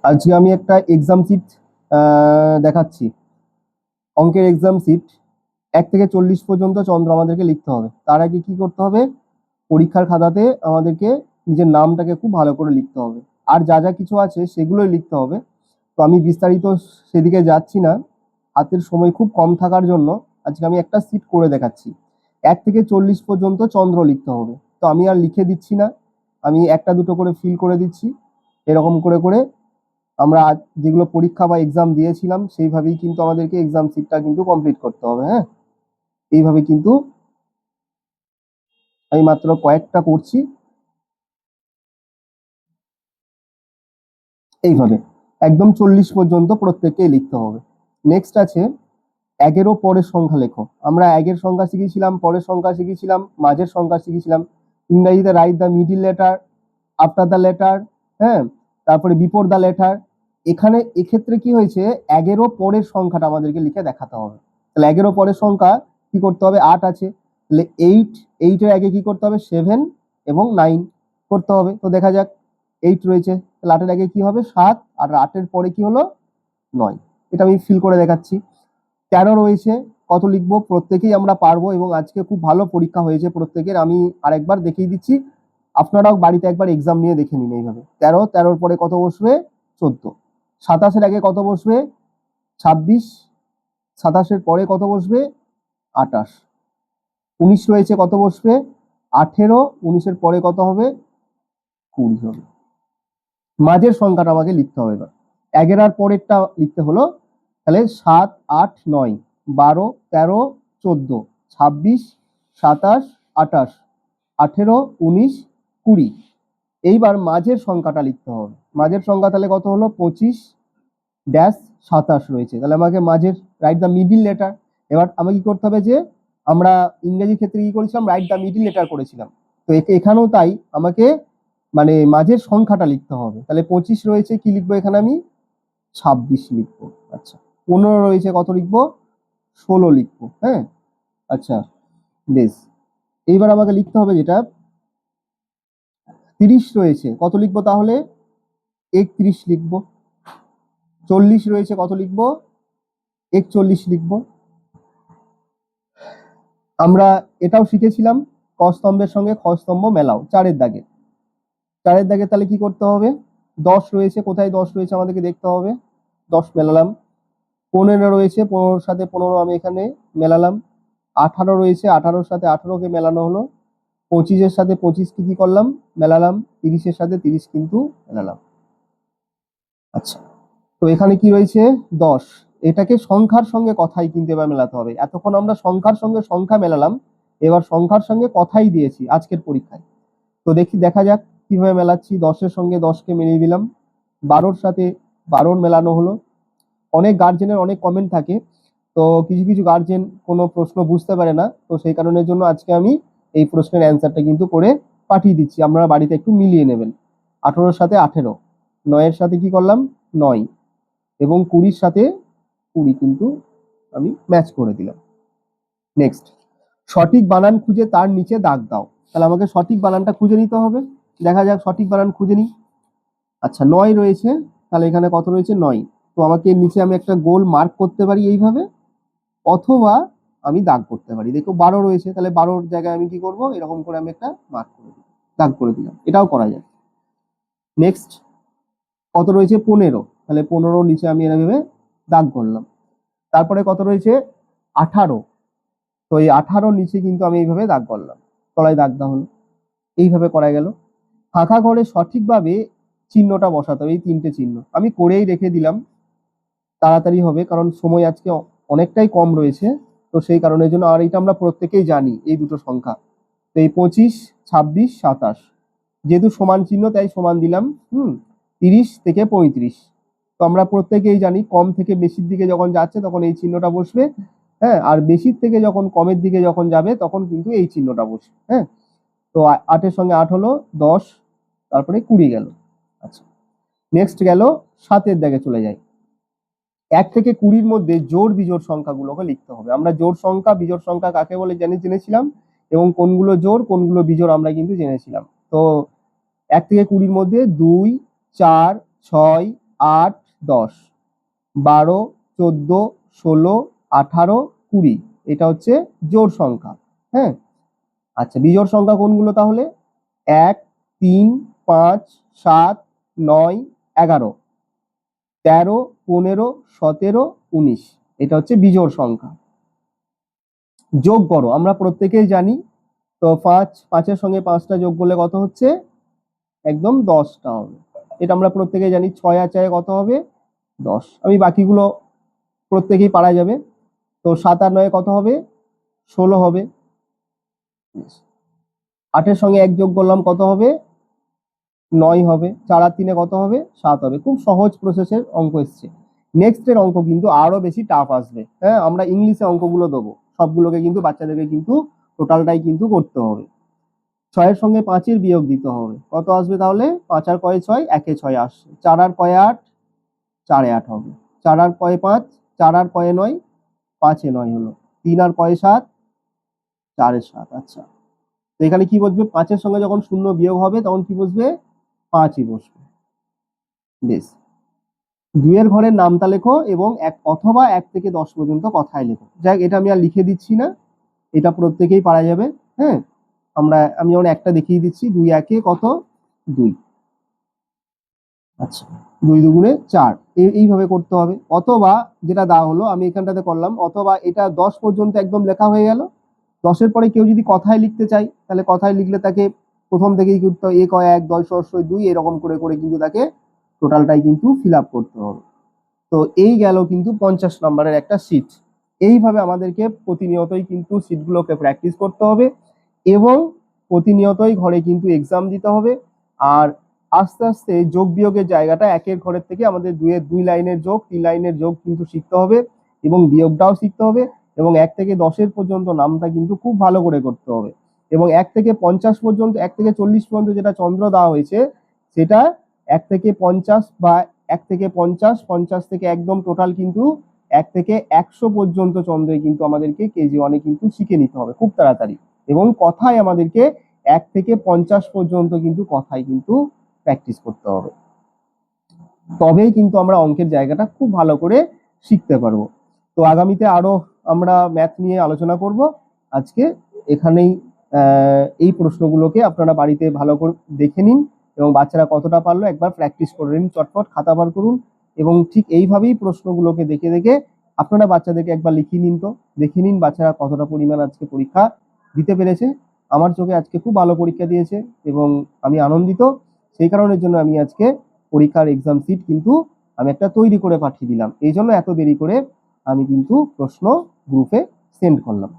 আজকে আমি একটা এক্সাম সিট দেখাচ্ছি। অঙ্কের এক্সাম সিট 1 থেকে 40 পর্যন্ত চন্দ্র আমাদেরকে লিখতে হবে। তার আগে কি করতে হবে? পরীক্ষার খাতাতে আমাদেরকে নিজের নামটাকে খুব ভালো করে লিখতে হবে, আর যা যা কিছু আছে সেগুলোই লিখতে হবে। তো আমি বিস্তারিত সেদিকে যাচ্ছি না, হাতের সময় খুব কম থাকার জন্য আজকে আমি একটা সিট করে দেখাচ্ছি। 1 থেকে 40 পর্যন্ত চন্দ্র লিখতে হবে। তো আমি আর লিখে দিচ্ছি না, আমি একটা দুটো করে ফিল করে দিচ্ছি। এরকম করে করে আমরা যেগুলো পরীক্ষা বা এক্সাম দিয়েছিলাম সেইভাবেই কিন্তু আমাদেরকে এক্সাম সিটটা কিন্তু কমপ্লিট করতে হবে। হ্যাঁ, এইভাবে কিন্তু আমি মাত্র কয়েকটা করছি। এইভাবে একদম 40 পর্যন্ত প্রত্যেককেই লিখতে হবে। নেক্সট আছে 1-এরও পরের সংখ্যা লেখো। আমরা 1-এর সংখ্যা শিখেছিলাম, পরের সংখ্যা শিখেছিলাম, মাঝের সংখ্যা শিখেছিলাম। ইংরেজিতে write the middle letter, after the letter, হ্যাঁ, তারপরে বিফোর দ্য লেটার। এখানে এক্ষেত্রে কি হয়েছে, 1-এরও পরের সংখ্যাটা আমাদেরকে লিখে দেখাতে হবে। তাহলে 1-এরও পরের সংখ্যা কি করতে হবে? 8 আছে, তাহলে 8-এর আগে কি করতে হবে? 7 এবং 9 করতে হবে। তো দেখা যাক, 8 রয়েছে, তাহলে 8-এর আগে কি হবে? 7, আর 8-এর পরে কি হলো? 9। এটা আমি ফিল করে দেখাচ্ছি। 13 রয়েছে, কত লিখবো? প্রত্যেকেই আমরা পারবো, এবং আজকে খুব ভালো পরীক্ষা হয়েছে প্রত্যেকের। আমি আরেকবার দেখিয়ে দিচ্ছি, আপনারাও বাড়িতে একবার এক্সাম নিয়ে দেখে নিন। এইভাবে 13, 13-র পরে কত বসবে? 14। 27-এর আগে কত বসবে? 26। 27-এর পরে কত বসবে? 28। 19 রয়েছে, কত বসবে? 18। 19-এর পরে কত হবে? 20 হবে। মাঝের সংখ্যাটা আমাকে লিখতে হবে এবার। 1-এর আর পরেরটা লিখতে হলো, তাহলে 7, 8, 9, 12, 13, 14, 26, 27, 28, 18, 19, 20। এইবার মাঝের সংখ্যাটা লিখতে হবে। মাঝের সংখ্যা তাহলে কত হলো? 25-27 রয়েছে, তাহলে আমাকে মাঝের রাইট দ্য মিডিল লেটার। এবার আমাকে কি করতে হবে? যে আমরা ইংরেজি ক্ষেত্রে কি করেছিলাম? রাইট দ্য মিডিল লেটার করেছিলাম। তো এখানেও তাই, আমাকে মানে মাঝের সংখ্যাটা লিখতে হবে। তাহলে 25 রয়েছে, কি লিখবো এখানে আমি? 26 লিখবো। আচ্ছা, 15 রয়েছে, কত লিখবো? 16 লিখবো। হ্যাঁ, আচ্ছা, বেশ। এইবার আমাকে লিখতে হবে যেটা 30 রয়েছে, কত লিখবো তাহলে? 31 লিখবো। 40 রয়েছে, কত লিখবো? 41 লিখবো। আমরা এটাও শিখেছিলাম, ক স্তম্ভের সঙ্গে খ স্তম্ভ মেলাও। 4-এর দাগে, 4-এর দাগে তাহলে কি করতে হবে? 10 রয়েছে, কোথায় 10 রয়েছে আমাদেরকে দেখতে হবে। 10 মেলালাম। 15 রয়েছে, 15-র সাথে 15 আমি এখানে মেলালাম। 18 রয়েছে, 18-র সাথে 18-কে মেলানো হলো। 25-এর সাথে 25-কে কি করলাম? মেলালাম। 30-এর সাথে 30 কিন্তু মেলালাম। আচ্ছা, তো এখানে কি রয়েছে? 10। এটাকে সংখ্যার সঙ্গে কথাই কিন্তু এবার মেলাতে হবে। এতক্ষণ আমরা সংখ্যার সঙ্গে সংখ্যা মেলালাম, এবার সংখ্যার সঙ্গে কথাই দিয়েছি আজকের পরীক্ষায়। তো দেখা যাক কিভাবে মেলাচ্ছি। 10-এর সঙ্গে 10-কে মিলিয়ে দিলাম। 12-র সাথে 12 মেলানো হলো। অনেক গার্জেনের অনেক কমেন্ট থাকে, তো কিছু কিছু গার্জেন কোনো প্রশ্ন বুঝতে পারে না, তো সেই কারণের জন্য আজকে আমি এই প্রশ্নের অ্যান্সারটা কিন্তু করে পাঠিয়ে দিচ্ছি, আপনারা বাড়িতে একটু মিলিয়ে নেবেন। 18-র সাথে 18, 9-এর সাথে কি করলাম? 9, এবং 20-র সাথে 20 কিন্তু আমি ম্যাচ করে দিলাম। নেক্সট, সঠিক বানান খুঁজে তার নিচে দাগ দাও। তাহলে আমাকে সঠিক বানানটা খুঁজে নিতে হবে। দেখা যাক সঠিক বানান খুঁজে নিই। আচ্ছা, 9 রয়েছে, তাহলে এখানে কত রয়েছে? 9। তো আমাকে নিচে আমি একটা গোল মার্ক করতে পারি এইভাবে, অথবা আমি দাগ করতে পারি। দেখো 12 রয়েছে, তাহলে 12-র জায়গায় আমি কি করব? এরকম করে আমি একটা মার্ক করে দিই, দাগ করে দিলাম। এটাও করা যায়। নেক্সট, কত রয়েছে? 15, তাহলে 15 নিচে আমি এভাবে দাগ করলাম। তারপরে কত রয়েছে? 18, তো এই 18 নিচে কিন্তু আমি এইভাবে দাগ করলাম, তলায় দাগ দেওয়া হলো। এইভাবে করা গেল। ফাঁকা ঘরে সঠিকভাবে চিহ্নটা বসাতে হবে। এই 3টে চিহ্ন আমি করেই রেখে দিলাম, তাড়াতাড়ি হবে, কারণ সময় আজকে অনেকটাই কম রয়েছে। তো সেই কারণের জন্য, আর এটা আমরা প্রত্যেকেই জানি এই দুটো সংখ্যা। তো এই 25, 26, 27 যেহেতু সমান চিহ্ন, তাই সমান দিলাম। 30 থেকে 35, তো আমরা প্রত্যেকেই জানি কম থেকে বেশির দিকে যখন যাচ্ছে তখন এই চিহ্নটা বসবে। হ্যাঁ, আর বেশির থেকে যখন কমের দিকে যখন যাবে তখন কিন্তু এই চিহ্নটা বসবে। হ্যাঁ, তো 8-এর সঙ্গে 8 হলো 10, তারপরে 20 গেল। আচ্ছা, নেক্সট গেল 7-এর দাগে চলে যাই। 1 থেকে 20-র মধ্যে জোড় বিজোড় সংখ্যাগুলোকে লিখতে হবে। আমরা জোড় সংখ্যা বিজোড় সংখ্যা কাকে বলে জেনেছিলাম, এবং কোনগুলো জোড় কোনগুলো বিজোড় আমরা কিন্তু জেনেছিলাম। তো 1 থেকে 20-র মধ্যে 2, 4, 6, 8, 10, 12, 14, 16, 18, 20, এটা হচ্ছে জোড় সংখ্যা। হ্যাঁ, আচ্ছা বিজোড় সংখ্যা কোনগুলো তাহলে? 1, 3, 5, 7, 9, 11, 13, 15, 17, 19, এটা হচ্ছে বিজোড় সংখ্যা। যোগ করো, আমরা প্রত্যেকেই জানি। তো 5 এর সঙ্গে 5টা যোগ করলে কত হচ্ছে? একদম 10টা হবে। এটা আমরা প্রত্যেকেই জানি। 6 আর 4 কত হবে? 10। আমি বাকিগুলো প্রত্যেকেই পারা যাবে। তো 7 আর 9 কত হবে? 16 হবে। 8 এর সঙ্গে 1 যোগ করলাম কত হবে? 9 হবে। 4 আর 3 কত হবে? 7 হবে। খুব সহজ প্রসেসের অঙ্ক এসছে। নেক্সট এর অঙ্ক কিন্তু আরো বেশি টাফ আসবে। হ্যাঁ, আমরা ইংলিশে অঙ্কগুলো দেবো, সবগুলোকে কিন্তু বাচ্চাদেরকে কিন্তু টোটালটাই কিন্তু করতে হবে। 6 এর সঙ্গে 5 এর বিয়োগ দিতে হবে, কত আসবে তাহলে? 5 আর কয়ে 6, 1 এ 6 আসছে। 4 আর কয়ে 8, 4 এ 8 হবে। 4 আর কয়ে 5, 4 আর কয়ে 9, 5 এ 9 হলো। 3 আর কয়ে 7, 4 এ 7। আচ্ছা, তো এখানে কি বসবে? 5 এর সঙ্গে যখন শূন্য বিয়োগ হবে তখন কি বসবে? 5ই বসবে। বেশ, 2 এর ঘরের নামতা লেখো এবং অথবা 1 থেকে 10 পর্যন্ত কথায় লেখো। যাক, এটা আমি আর লিখে দিচ্ছি না, এটা প্রত্যেকেই পারা যাবে। হ্যাঁ, আমি যেমন একটা দেখিয়ে দিচ্ছি। 2 1 কত? 2। আচ্ছা, 2 দুগুণে 4, এইভাবে করতে হবে। অথবা যেটা দেওয়া হলো আমি এখানটাতে করলাম, অথবা এটা 10 পর্যন্ত একদম লেখা হয়ে গেল। 10 এর পরে কেউ যদি কথায় লিখতে চাই তাহলে কথায় লিখলে তাকে প্রথম থেকেই করতে হবে। 1 1, 10 2, এরকম করে করে কিন্তু তাকে টোটালটাই কিন্তু ফিল আপ করতে হবে। তো এই গেল কিন্তু 50 নম্বরের একটা শীট। এইভাবে আমাদেরকে প্রতিনিয়তই কিন্তু শীটগুলোকে প্র্যাকটিস করতে হবে এবং প্রতিনিয়তই ঘরে কিন্তু এক্সাম দিতে হবে। আর আস্তে আস্তে যোগ বিয়োগের জায়গাটা 1 ঘরের থেকে আমাদের 2 লাইনের যোগ, 3 লাইনের যোগ কিন্তু শিখতে হবে এবং বিয়োগটাও শিখতে হবে। এবং 1 থেকে 10 পর্যন্ত নামটা কিন্তু খুব ভালো করে করতে হবে। এবং 1 থেকে 50 পর্যন্ত, 1 থেকে 40 পর্যন্ত যেটা চন্দ্র দেওয়া হয়েছে সেটা 1 থেকে 50 বা 1 থেকে 50, 50 থেকে একদম টোটাল কিন্তু 1 থেকে 100 পর্যন্ত চন্দ্রে কিন্তু আমাদেরকে KG1 কিন্তু শিখে নিতে হবে খুব তাড়াতাড়ি। এবং কথায় আমাদেরকে 1 থেকে 50 পর্যন্ত কিন্তু কথায় কিন্তু প্র্যাকটিস করতে হবে, তবেই কিন্তু আমরা অঙ্কের জায়গাটা খুব ভালো করে শিখতে পারবো। তো আগামীতে আরো আমরা ম্যাথ নিয়ে আলোচনা করব। আজকে এখানেই এই প্রশ্নগুলোকে আপনারা বাড়িতে ভালো করে দেখে নিন এবং বাচ্চারা কতটা পারলো একবার প্র্যাকটিস করে নিন। চটপট খাতা বার করুন এবং ঠিক এইভাবেই প্রশ্নগুলোকে দেখে দেখে আপনারা বাচ্চাদেরকে একবার লিখিয়ে নিন। তো দেখে নিন বাচ্চারা কতটা পরিমাণ আজকে পরীক্ষা দিতে পেরেছে। আমার চোখে আজকে খুব ভালো পরীক্ষা দিয়েছে এবং আমি আনন্দিত। সেই কারণের জন্য আমি আজকে পরীক্ষার এক্সাম সিট কিন্তু আমি একটা তৈরি করে পাঠিয়ে দিলাম। এই জন্য এত দেরি করে আমি কিন্তু প্রশ্ন গ্রুপে সেন্ড করলাম।